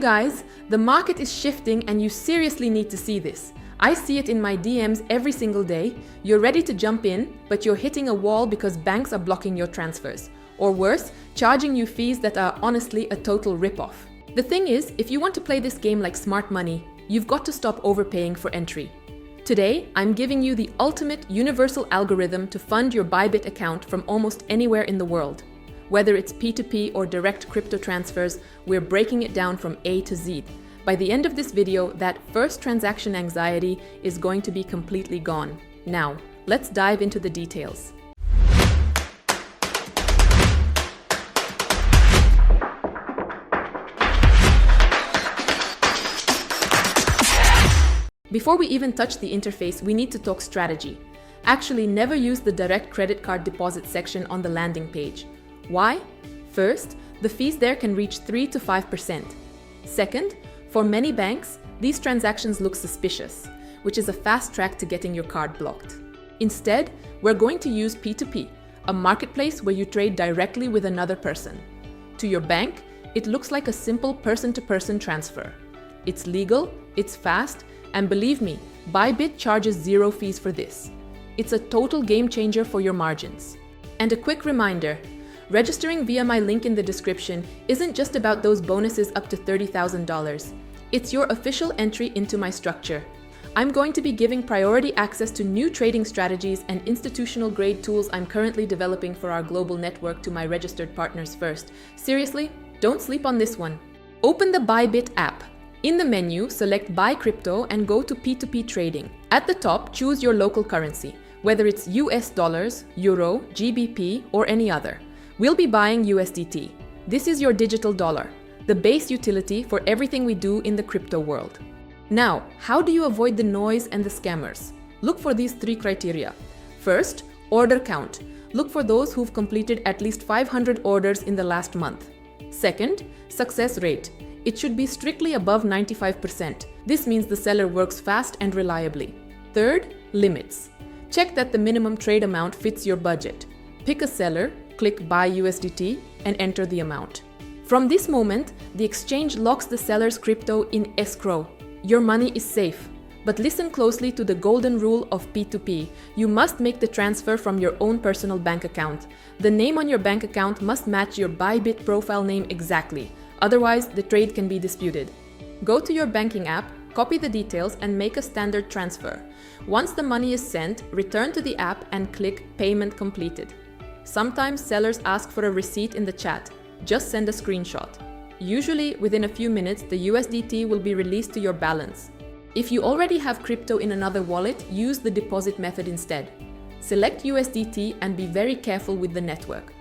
guys, the market is shifting and you seriously need to see this. I see it in my DMs every single day. You're ready to jump in, but you're hitting a wall because banks are blocking your transfers. Or worse, charging you fees that are honestly a total ripoff. The thing is, if you want to play this game like smart money, you've got to stop overpaying for entry. Today, I'm giving you the ultimate universal algorithm to fund your Bybit account from almost anywhere in the world. Whether it's P2P or direct crypto transfers, we're breaking it down from A to Z. By the end of this video, that first transaction anxiety is going to be completely gone. Now, let's dive into the details. Before we even touch the interface, we need to talk strategy. Actually, never use the direct credit card deposit section on the landing page. Why? First, the fees there can reach 3 to 5%. Second, for many banks, these transactions look suspicious, which is a fast track to getting your card blocked. Instead, we're going to use P2P, a marketplace where you trade directly with another person. To your bank, it looks like a simple person-to-person transfer. It's legal, it's fast, and believe me, Bybit charges 0 fees for this. It's a total game changer for your margins. And a quick reminder, registering via my link in the description isn't just about those bonuses up to $30,000. It's your official entry into my structure. I'm going to be giving priority access to new trading strategies and institutional grade tools I'm currently developing for our global network to my registered partners first. Seriously, don't sleep on this one. Open the Bybit app. In the menu, select Buy Crypto and go to P2P Trading. At the top, choose your local currency, whether it's US dollars, Euro, GBP, or any other. We'll be buying USDT. This is your digital dollar, the base utility for everything we do in the crypto world. Now, how do you avoid the noise and the scammers? Look for these 3 criteria. First, order count. Look for those who've completed at least 500 orders in the last month. Second, success rate. It should be strictly above 95%. This means the seller works fast and reliably. Third, limits. Check that the minimum trade amount fits your budget. Pick a seller, click Buy USDT, and enter the amount. From this moment, the exchange locks the seller's crypto in escrow. Your money is safe. But listen closely to the golden rule of P2P. You must make the transfer from your own personal bank account. The name on your bank account must match your Bybit profile name exactly. Otherwise, the trade can be disputed. Go to your banking app, copy the details, and make a standard transfer. Once the money is sent, return to the app and click Payment Completed. Sometimes sellers ask for a receipt in the chat. Just send a screenshot. Usually, within a few minutes, the USDT will be released to your balance. If you already have crypto in another wallet, use the deposit method instead. Select USDT and be very careful with the network.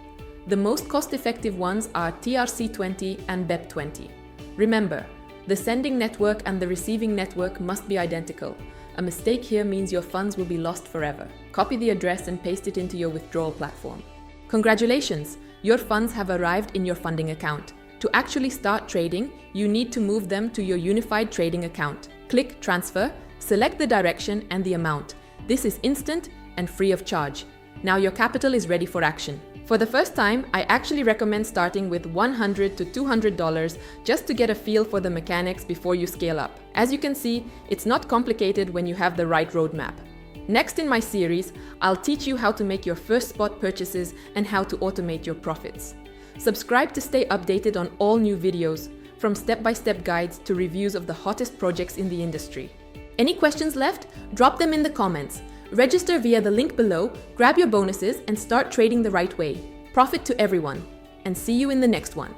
The most cost-effective ones are TRC20 and BEP20. Remember, the sending network and the receiving network must be identical. A mistake here means your funds will be lost forever. Copy the address and paste it into your withdrawal platform. Congratulations! Your funds have arrived in your funding account. To actually start trading, you need to move them to your unified trading account. Click Transfer, select the direction and the amount. This is instant and free of charge. Now your capital is ready for action. For the first time, I actually recommend starting with $100 to $200 just to get a feel for the mechanics before you scale up. As you can see, it's not complicated when you have the right roadmap. Next in my series, I'll teach you how to make your first spot purchases and how to automate your profits. Subscribe to stay updated on all new videos, from step-by-step guides to reviews of the hottest projects in the industry. Any questions left? Drop them in the comments. Register via the link below, grab your bonuses, and start trading the right way. Profit to everyone. And see you in the next one.